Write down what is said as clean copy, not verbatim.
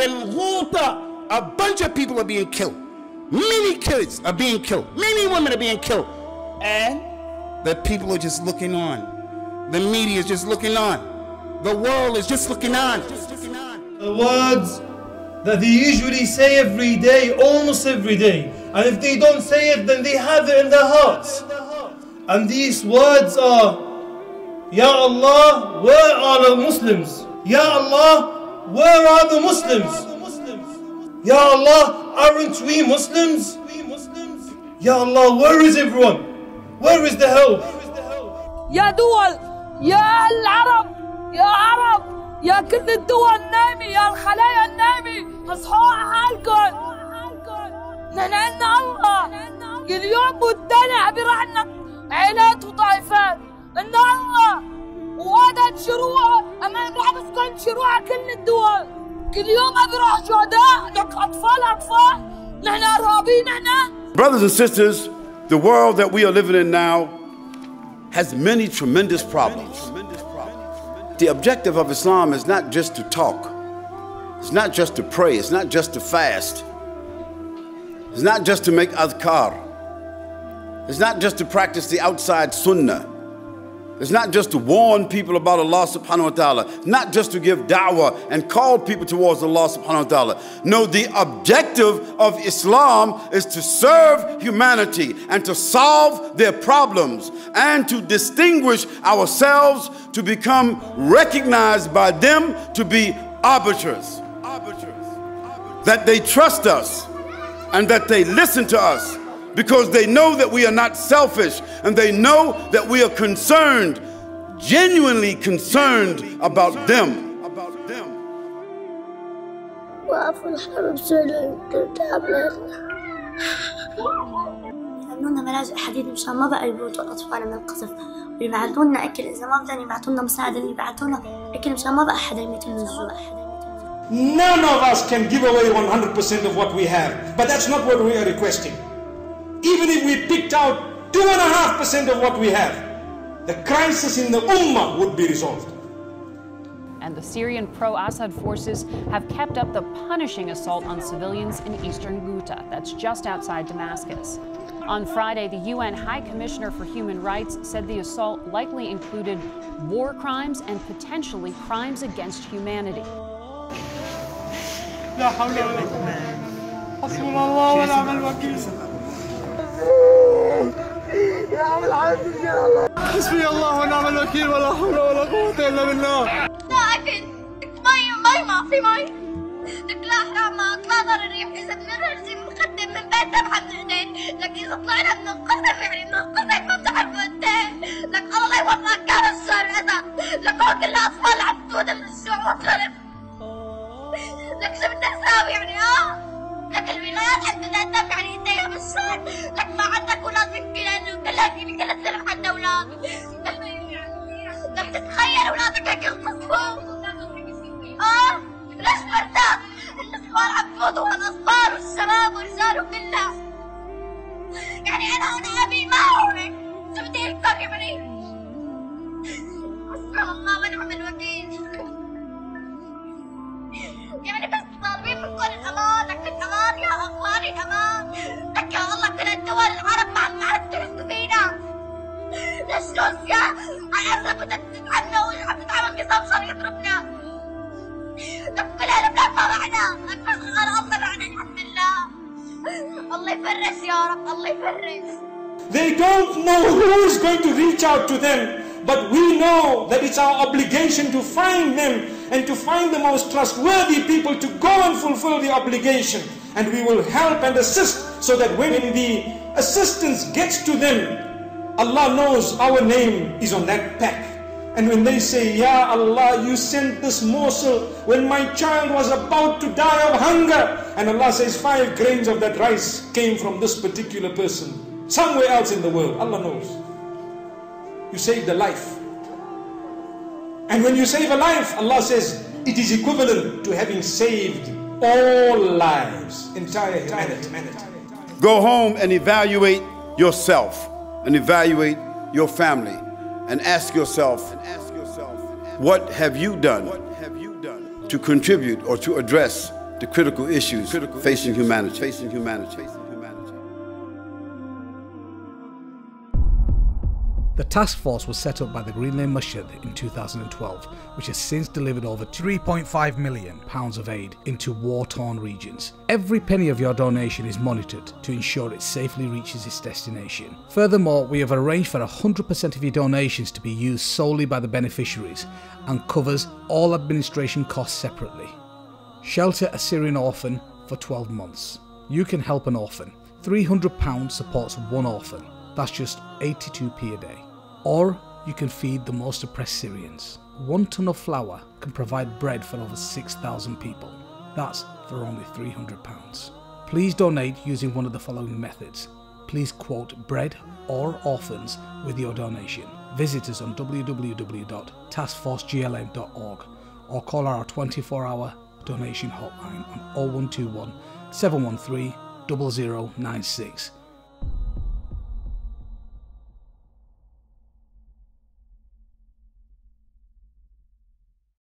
بالغوطة. A bunch of people are being killed. Many kids are being killed. Many women are being killed. And the people are just looking on. The media is just looking on. The world is just looking on. The words that they usually say every day, almost every day. And if they don't say it, then they have it in their hearts. And these words are, Ya Allah, where are the Muslims? Ya Allah, where are the Muslims? Ya Allah, aren't we Muslims? Ya Allah, where is everyone? Where is the help? يا دول، يا العرب، يا عرب، يا كل الدول نامي، يا الخلايا النامي، اصحوا على حالكم. نحن عنا الله، كل يوم والتاني عم يرعنا عائلات وطائفات. عنا الله، وهذا شروع، أما عم يسكن شروع كل الدول. كل يوم عم يروح شهداء، أطفال، نحن إرهابيين نحن. Brothers and sisters, the world that we are living in now has many tremendous problems. The objective of Islam is not just to talk. It's not just to pray. It's not just to fast. It's not just to make adhkar. It's not just to practice the outside sunnah. It's not just to warn people about Allah subhanahu wa ta'ala. Not just to give da'wah and call people towards Allah subhanahu wa ta'ala. No, the objective of Islam is to serve humanity and to solve their problems and to distinguish ourselves, to become recognized by them to be arbiters. That they trust us and that they listen to us, because they know that we are not selfish and they know that we are concerned, genuinely concerned about them. وقفوا الحرب يعملونا ملاجئ حديد مشان ما بقى يموتوا الأطفال من القذف، ويبعثوا لنا أكل إذا ما بدهم يبعثوا لنا مساعدة، يبعثوا لنا أكل مشان ما بقى حدا يموت من الجوع. None of us can give away 100% of what we have, but that's not what we are requesting. Even if we picked out 2.5% of what we have, the crisis in the Ummah would be resolved. And the Syrian pro-Assad forces have kept up the punishing assault on civilians in eastern Ghouta, that's just outside Damascus. On Friday, the UN High Commissioner for Human Rights said the assault likely included war crimes and potentially crimes against humanity. لا حول ولا قوة. حسبنا الله ونعم الوكيل. يا عم العزيز يا الله. حسبي الله ونعم الوكيل ولا حول ولا قوة إلا بالله. لا أكل، مي ما في مي. لك لا حرام لا ضر الريح، إذا بنرجع بنقدم من بيت تبعها بنهدين، لك إذا طلعنا بننقذف يعني بننقذف ما بتعرفوا قديه، لك الله يوفقك كان الشر أذى، لك هون كل الأطفال عم تموت من الجوع والخرف. لك شو بدنا نساوي يعني لك الولايات عم تتقدم يعني ايديها بالشهر، لك ما عندك اولاد يمكن انه كل سنة عندنا اولاد، لك تتخيل اولادك هيك ينقصفوا ليش مرتاح؟ الاطفال عم تفوتوا والاطفال والشباب والرجال وكلها، يعني انا هون ابي ما هون، شو بدي اكثر يعني؟ حسبنا الله ونعم الوكيل. يعني بس طالبين من كل الأمان، لك الأمان يا أخواني الأمان، لك يا الله كل الدول العرب ما عم تحسوا فينا. ليش روسيا عم تتعنى وعم تتعامل نظام شرعي يضربنا؟ لك كل هالبلاد ما معنا، لك بس الله معنا الحمد لله. الله يفرج يا رب، الله يفرج. They don't know who is going to reach out to them, but we know that it's our obligation to find them and to find the most trustworthy people to go and fulfill the obligation. And we will help and assist so that when the assistance gets to them, Allah knows our name is on that pack. And when they say, Ya Allah, you sent this morsel when my child was about to die of hunger. And Allah says 5 grains of that rice came from this particular person. Somewhere else in the world, Allah knows. You saved a life. And when you save a life, Allah says, it is equivalent to having saved all lives, entire humanity. Go home and evaluate yourself and evaluate your family and ask yourself, what have you done to contribute or to address the critical issues facing humanity. The task force was set up by the Green Lane Masjid in 2012, which has since delivered over £3.5 million of aid into war-torn regions. Every penny of your donation is monitored to ensure it safely reaches its destination. Furthermore, we have arranged for 100% of your donations to be used solely by the beneficiaries and covers all administration costs separately. Shelter a Syrian orphan for 12 months. You can help an orphan. £300 supports one orphan. That's just 82p a day. Or you can feed the most oppressed Syrians. 1 ton of flour can provide bread for over 6,000 people. That's for only £300. Please donate using one of the following methods. Please quote bread or orphans with your donation. Visit us on www.taskforceglm.org or call our 24-hour donation hotline on 0121 713 0096.